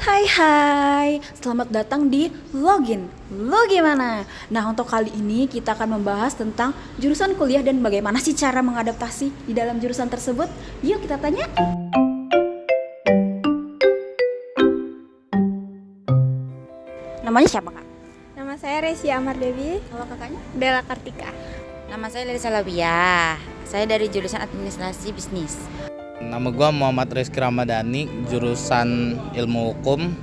Hai hai, selamat datang di Login. Lo gimana? Nah, untuk kali ini kita akan membahas tentang jurusan kuliah dan bagaimana sih cara mengadaptasi di dalam jurusan tersebut. Yuk kita tanya. Namanya siapa, Kak? Nama saya Resi Amar Dewi. Kalau kakaknya? Della Kartika. Nama saya Larissa Labia. Saya dari jurusan Administrasi Bisnis. Nama gue Muhammad Rizky Ramadhani, jurusan Ilmu Hukum.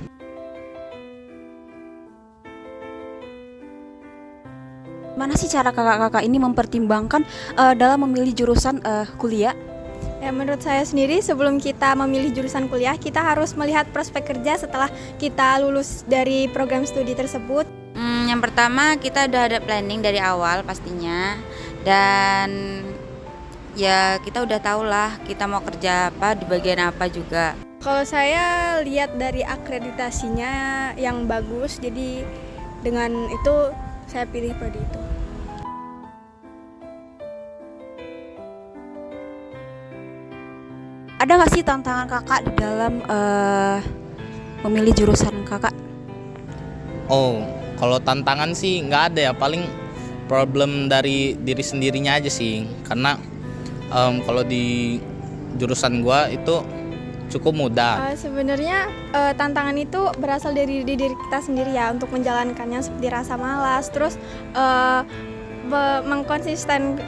Mana sih cara kakak-kakak ini mempertimbangkan dalam memilih jurusan kuliah? Ya, menurut saya sendiri sebelum kita memilih jurusan kuliah, kita harus melihat prospek kerja setelah kita lulus dari program studi tersebut. Yang pertama kita udah ada planning dari awal pastinya, dan ya kita udah tahu lah kita mau kerja apa di bagian apa juga. Kalau saya lihat dari akreditasinya yang bagus, jadi dengan itu saya pilih prodi itu. Ada nggak sih tantangan kakak di dalam memilih jurusan kakak? Oh, kalau tantangan sih nggak ada ya, paling problem dari diri sendirinya aja sih. Karena kalau di jurusan gua itu cukup mudah. Sebenarnya tantangan itu berasal dari diri kita sendiri ya, untuk menjalankannya, seperti rasa malas, terus Menkonsistenkan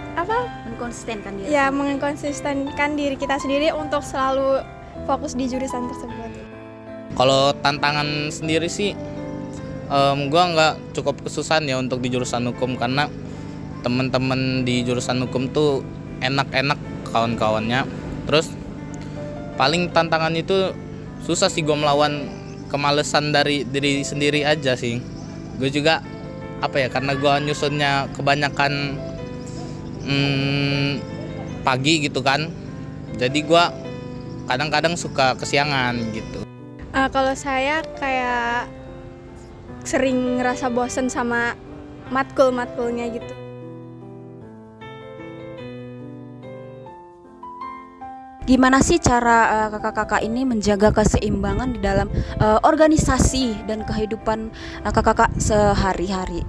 diri. ya mengonsistenkan diri kita sendiri untuk selalu fokus di jurusan tersebut. Kalau tantangan sendiri sih, gua nggak cukup kesusahan ya untuk di jurusan hukum, karena teman-teman di jurusan hukum tuh enak-enak kawan-kawannya. Terus paling tantangan itu susah sih gue melawan kemalesan dari diri sendiri aja sih. Gue juga karena gue nyusunnya kebanyakan pagi gitu kan, jadi gue kadang-kadang suka kesiangan gitu. Kalau saya kayak sering ngerasa bosen sama matkulnya gitu. Gimana sih cara kakak-kakak ini menjaga keseimbangan di dalam organisasi dan kehidupan kakak-kakak sehari-hari?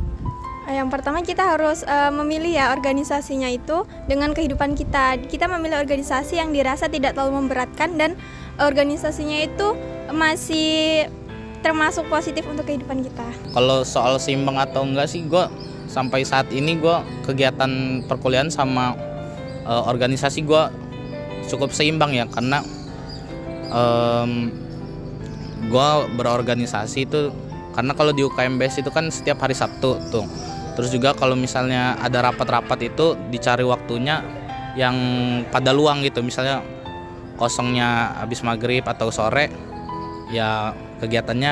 Yang pertama kita harus memilih ya organisasinya itu dengan kehidupan kita. Kita memilih organisasi yang dirasa tidak terlalu memberatkan dan organisasinya itu masih termasuk positif untuk kehidupan kita. Kalau soal seimbang atau enggak sih, gue sampai saat ini gue kegiatan perkuliahan sama organisasi gue cukup seimbang ya, karena gue berorganisasi itu karena kalau di UKMBS itu kan setiap hari Sabtu tuh. Terus juga kalau misalnya ada rapat-rapat itu dicari waktunya yang pada luang gitu, misalnya kosongnya habis maghrib atau sore, ya kegiatannya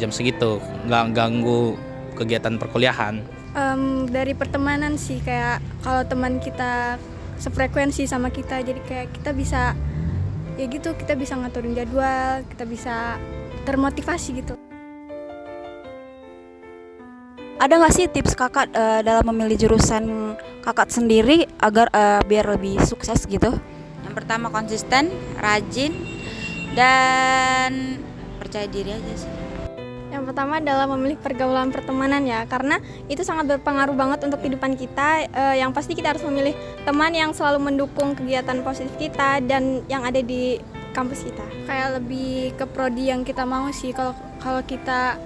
jam segitu, nggak ganggu kegiatan perkuliahan. Dari pertemanan sih, kayak kalau teman kita sefrekuensi sama kita, jadi kayak kita bisa ya gitu, kita bisa ngaturin jadwal, kita bisa termotivasi gitu. Ada nggak sih tips kakak dalam memilih jurusan kakak sendiri agar biar lebih sukses gitu? Yang pertama konsisten, rajin, dan percaya diri aja sih. Yang pertama adalah memilih pergaulan pertemanan ya, karena itu sangat berpengaruh banget untuk kehidupan kita. Yang pasti kita harus memilih teman yang selalu mendukung kegiatan positif kita dan yang ada di kampus kita. Kayak lebih ke prodi yang kita mau sih. Kalau kita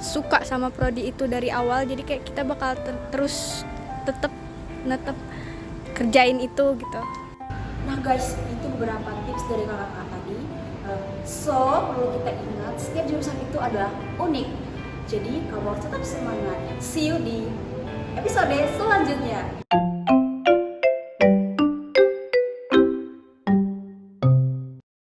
suka sama prodi itu dari awal, jadi kayak kita bakal terus tetap kerjain itu gitu. Nah guys, itu beberapa tips dari kakak-kakak tadi. So, perlu kita ingat setiap jurusan itu adalah unik. Jadi kamu harus tetap semangat. See you di episode selanjutnya.